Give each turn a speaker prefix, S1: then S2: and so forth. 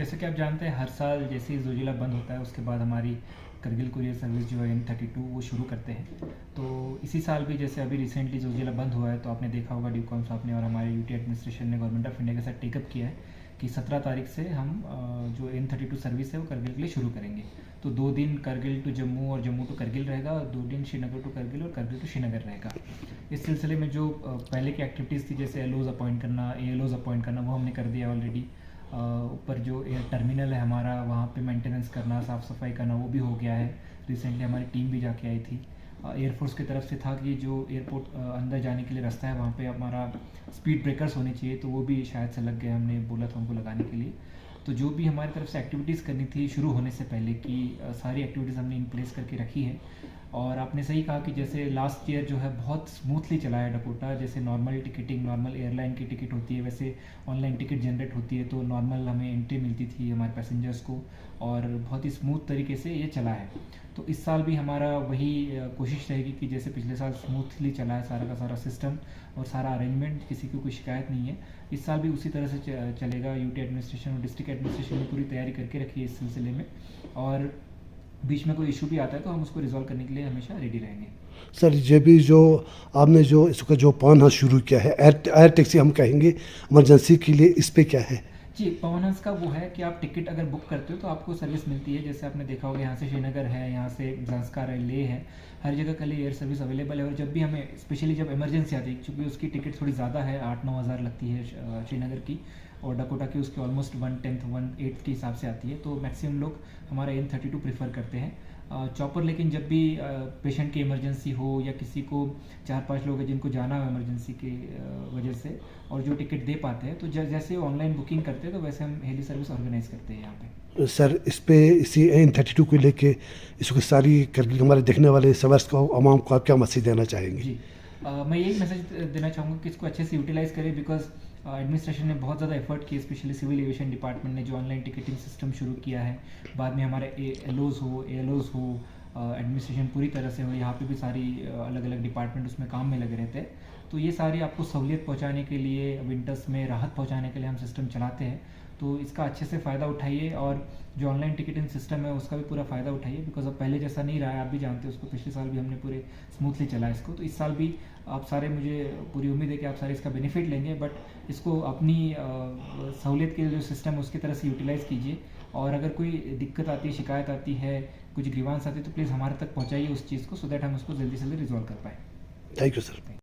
S1: जैसे कि आप जानते हैं हर साल जैसे ही ज़ोजिला बंद होता है उसके बाद हमारी करगिल कुरियर सर्विस जो है N32 वो शुरू करते हैं। तो इसी साल भी जैसे अभी रिसेंटली ज़ोजिला बंद हुआ है तो आपने देखा होगा ड्यूकॉम साहब ने और हमारे यूटी एडमिनिस्ट्रेशन ने गवर्नमेंट ऑफ इंडिया के साथ टेकअप किया है कि 17 तारीख से हम जो N32 सर्विस है वो करगिल के लिए शुरू करेंगे। तो 2 दिन करगिल टू जम्मू और जम्मू टू करगिल रहेगा और 2 दिन श्रीनगर टू करगिल और करगिल टू श्रीनगर रहेगा। इस सिलसिले में जो पहले की एक्टिविटीज़ थी जैसे एलओज अपॉइंट करना, एएलओज अपॉइंट करना, वो हमने कर दिया ऑलरेडी। ऊपर जो एयर टर्मिनल है हमारा वहाँ पे मेंटेनेंस करना, साफ़ सफाई करना वो भी हो गया है। रिसेंटली हमारी टीम भी जाके आई थी। एयरफोर्स की तरफ से था कि जो एयरपोर्ट अंदर जाने के लिए रास्ता है वहाँ पे हमारा स्पीड ब्रेकर्स होने चाहिए, तो वो भी शायद से लग गए, हमने बोला था उनको लगाने के लिए। तो जो भी हमारी तरफ से एक्टिविटीज़ करनी थी शुरू होने से पहले की सारी एक्टिविटीज़ हमने इन प्लेस करके रखी है। और आपने सही कहा कि जैसे लास्ट ईयर जो है बहुत स्मूथली चला है डकोटा। जैसे नॉर्मल टिकटिंग, नॉर्मल एयरलाइन की टिकट होती है वैसे ऑनलाइन टिकट जनरेट होती है, तो नॉर्मल हमें एंट्री मिलती थी हमारे पैसेंजर्स को और बहुत ही स्मूथ तरीके से ये चला है। तो इस साल भी हमारा वही कोशिश रहेगी कि जैसे पिछले साल स्मूथली चला है सारा का सारा सिस्टम और सारा अरेंजमेंट, किसी की कोई शिकायत नहीं है। इस साल भी उसी तरह से चलेगा। यूटी एडमिनिस्ट्रेशन और डिस्ट्रिक्ट एडमिनिस्ट्रेशन ने पूरी तैयारी करके रखी है इस सिलसिले में और बीच में कोई इशू भी आता है तो हम उसको रिजॉल्व करने के लिए हमेशा रेडी रहेंगे।
S2: सर ये भी जो आपने जो इसका जो पवन शुरू किया है एयर टैक्सी हम कहेंगे इमरजेंसी के लिए, इस पे क्या है?
S1: जी, पवन हंस का वो है कि आप टिकट अगर बुक करते हो तो आपको सर्विस मिलती है। जैसे आपने देखा होगा यहाँ से श्रीनगर है, यहाँ से ज़ांस्कार है, लेह है, हर जगह के लिए एयर सर्विस अवेलेबल है। और जब भी हमें स्पेशली जब इमरजेंसी आती है, क्योंकि उसकी टिकट थोड़ी ज़्यादा है, 8-9 हज़ार लगती है श्रीनगर की, और डकोटा की उसकी ऑलमोस्ट 1/10 1/8 के हिसाब से आती है, तो मैक्सिमम लोग हमारा N32 प्रीफर करते हैं। चॉपर लेकिन जब भी पेशेंट की इमरजेंसी हो या किसी को 4-5 लोग हैं जिनको जाना हो इमरजेंसी की वजह से और जो टिकट दे पाते हैं, तो जैसे ऑनलाइन बुकिंग करते हैं तो वैसे हम हेली सर्विस ऑर्गेनाइज करते हैं यहाँ पे।
S2: सर इस पे इसी N32 को लेके इसको सारी करगिल हमारे देखने वाले सवर्स को आवाम को आप क्या मैसेज देना चाहेंगे?
S1: जी, मैं यही मैसेज देना चाहूँगा कि इसको अच्छे से यूटिलाइज़ करें, बिकॉज एडमिनिस्ट्रेशन ने बहुत ज़्यादा एफर्ट किया, स्पेशली सिविल एविएशन डिपार्टमेंट ने जो ऑनलाइन टिकटिंग सिस्टम शुरू किया है। बाद में हमारे एलओज हो, एएलओज हो, एडमिनिस्ट्रेशन पूरी तरह से हो, यहाँ पे भी सारी अलग अलग डिपार्टमेंट उसमें काम में लगे रहते हैं। तो ये सारी आपको सहूलियत पहुँचाने के लिए, विंटर्स में राहत पहुँचाने के लिए हम सिस्टम चलाते हैं। तो इसका अच्छे से फ़ायदा उठाइए और जो ऑनलाइन टिकटिंग सिस्टम है उसका भी पूरा फ़ायदा उठाइए, बिकॉज अब पहले जैसा नहीं रहा है, आप भी जानते हैं उसको। पिछले साल भी हमने पूरे स्मूथली चला इसको, तो इस साल भी आप सारे, मुझे पूरी उम्मीद है कि आप सारे इसका बेनिफिट लेंगे। बट इसको अपनी सहूलियत के जो सिस्टम है उसकी तरह से यूटिलाइज़ कीजिए। और अगर कोई दिक्कत आती है, शिकायत आती है, कुछ ग्रीवांस आती है, तो प्लीज़ हमारे तक पहुँचाइए उस चीज़ को, सो दैट हम उसको जल्दी से जल्दी रिजॉल्व कर पाएँ।
S2: Thank you sir.